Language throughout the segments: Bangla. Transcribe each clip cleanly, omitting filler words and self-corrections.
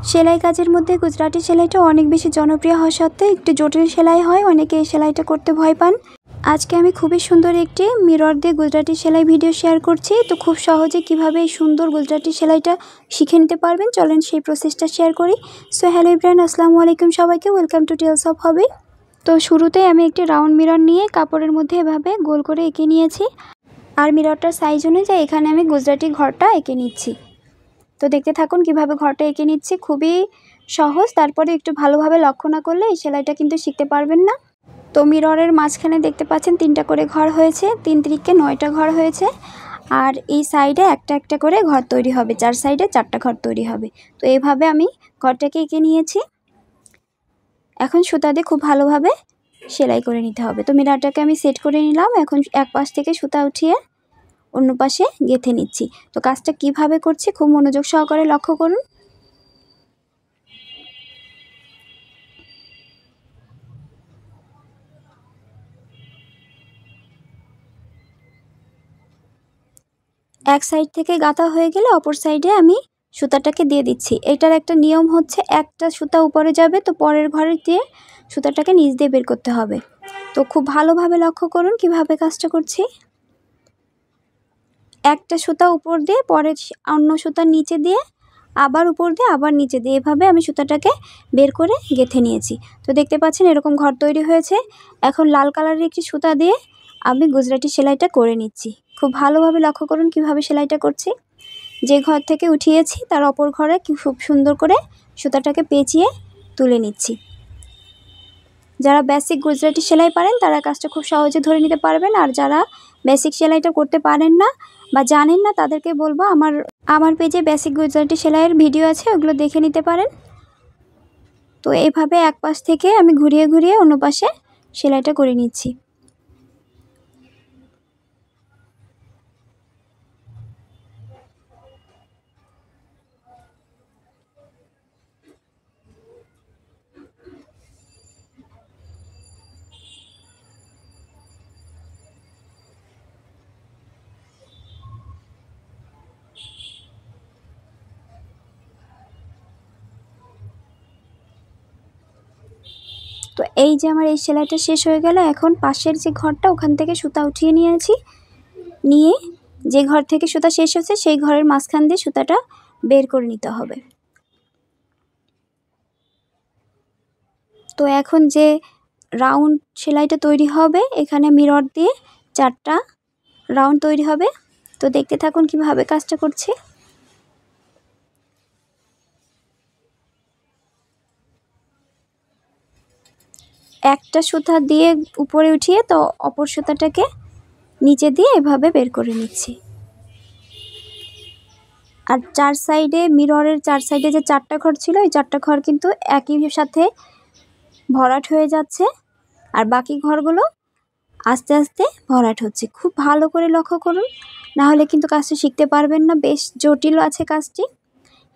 সেলাই কাজের মধ্যে গুজরাটি সেলাইটা অনেক বেশি জনপ্রিয় হওয়া সত্ত্বেও একটু জটিল সেলাই হয়, অনেকে এই সেলাইটা করতে ভয় পান। আজকে আমি খুবই সুন্দর একটি মিরর দিয়ে গুজরাটি সেলাই ভিডিও শেয়ার করছি। তো খুব সহজে কিভাবে এই সুন্দর গুজরাটি সেলাইটা শিখে নিতে পারবেন, চলেন সেই প্রসেসটা শেয়ার করি। সো হ্যালো এভরিওয়ান, আসসালামু আলাইকুম সবাইকে, welcome to tales of hobby. তো শুরুতেই আমি একটি রাউন্ড মিরর নিয়ে কাপড়ের মধ্যে এভাবে গোল করে এঁকে নিয়েছি, আর মিররটার সাইজ অনুযায়ী এখানে আমি গুজরাটি ঘরটা এঁকে নিচ্ছি। তো দেখতে থাকুন কিভাবে ঘরটা এঁকে নিচ্ছি, খুবই সহজ। তারপরে একটু ভালোভাবে লক্ষ্য না করলে এই সেলাইটা কিন্তু শিখতে পারবেন না। তো মিররের মাঝখানে দেখতে পাচ্ছেন 3টা করে ঘর হয়েছে, 3 3কে 9টা ঘর হয়েছে, আর এই সাইডে একটা একটা করে ঘর তৈরি হবে, 4 সাইডে 4টা ঘর তৈরি হবে। তো এইভাবে আমি ঘরটাকে এঁকে নিয়েছি। এখন সুতা দিয়ে খুব ভালোভাবে সেলাই করে নিতে হবে। তো মিররটাকে আমি সেট করে নিলাম। এখন এক পাশ থেকে সুতা উঠিয়ে অন্য পাশে গেঁথে নিচ্ছি। তো কাজটা কিভাবে করছি খুব মনোযোগ সহকারে লক্ষ্য করুন। এক সাইড থেকে গাঁথা হয়ে গেলে অপর সাইডে আমি সুতাটাকে দিয়ে দিচ্ছি। এটার একটা নিয়ম হচ্ছে, একটা সুতা উপরে যাবে তো পরের ঘরে দিয়ে সুতাটাকে নিচ দিয়ে বের করতে হবে। তো খুব ভালোভাবে লক্ষ্য করুন কিভাবে কাজটা করছি। একটা সুতা উপর দিয়ে পরে অন্য সুতার নিচে দিয়ে আবার উপর দিয়ে আবার নিচে দিয়ে এভাবে আমি সুতাটাকে বের করে গেঁথে নিয়েছি। তো দেখতে পাচ্ছেন এরকম ঘর তৈরি হয়েছে। এখন লাল কালারের একটি সুতা দিয়ে আমি গুজরাটি সেলাইটা করে নিচ্ছি। খুব ভালোভাবে লক্ষ্য করুন কিভাবে সেলাইটা করছি। যে ঘর থেকে উঠিয়েছি তার অপর ঘরে খুব সুন্দর করে সুতাটাকে পেঁচিয়ে তুলে নিচ্ছি। যারা বেসিক গুজরাটি সেলাই পারেন তারা কাজটা খুব সহজে ধরে নিতে পারবেন, আর যারা বেসিক সেলাইটা করতে পারেন না বা জানেন না তাদেরকে বলবো আমার পেজে বেসিক গুজরাটি সেলাইয়ের ভিডিও আছে, ওগুলো দেখে নিতে পারেন। তো এইভাবে এক পাশ থেকে আমি ঘুরিয়ে ঘুরিয়ে অন্য পাশে সেলাইটা করে নিচ্ছি। তো এই যে আমার এই সেলাইটা শেষ হয়ে গেল। এখন পাশের যে ঘরটা ওখান থেকে সুতা উঠিয়ে নিয়েছি, নিয়ে যে ঘর থেকে সুতা শেষ হচ্ছে সেই ঘরের মাঝখান দিয়ে সুতাটা বের করে নিতে হবে। তো এখন যে রাউন্ড সেলাইটা তৈরি হবে এখানে মিরর দিয়ে 4টা রাউন্ড তৈরি হবে। তো দেখতে থাকুন কিভাবে কাজটা করছি। একটা সুতা দিয়ে উপরে উঠিয়ে তো অপর সুতাটাকে নিচে দিয়ে এভাবে বের করে নিচ্ছি। আর 4 সাইডে মিররের 4 সাইডে যে 4টা ঘর ছিল এই 4টা ঘর কিন্তু একই সাথে ভরাট হয়ে যাচ্ছে, আর বাকি ঘরগুলো আস্তে আস্তে ভরাট হচ্ছে। খুব ভালো করে লক্ষ্য করুন, না হলে কিন্তু কাজটা শিখতে পারবেন না। বেশ জটিল আছে কাজটি,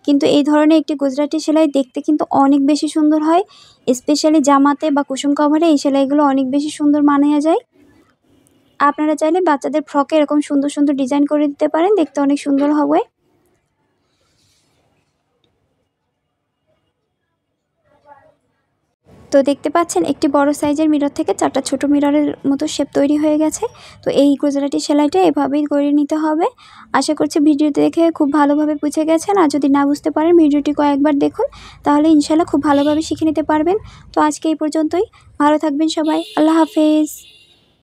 কিন্তু এই ধরনের একটি গুজরাটি সেলাই দেখতে কিন্তু অনেক বেশি সুন্দর হয়। স্পেশালি জামাতে বা কুসুম কভারে এই সেলাইগুলো অনেক বেশি সুন্দর মানানো যায়। আপনারা চাইলে বাচ্চাদের ফ্রকে এরকম সুন্দর সুন্দর ডিজাইন করে দিতে পারেন, দেখতে অনেক সুন্দর হবে। তো দেখতে পাচ্ছেন একটি বড় সাইজের মিরর থেকে 4টা ছোট মিররের মতো শেপ তৈরি হয়ে গেছে। তো এই গুজরাটি সেলাইটা এভাবেই করে নিতে হবে। আশা করছি ভিডিওতে দেখে খুব ভালোভাবে বুঝে গেছেন, আর যদি না বুঝতে পারেন ভিডিওটি কয়েকবার দেখুন, তাহলে ইনশাল্লাহ খুব ভালোভাবে শিখে নিতে পারবেন। তো আজকে এই পর্যন্তই, ভালো থাকবেন সবাই, আল্লাহ হাফেজ।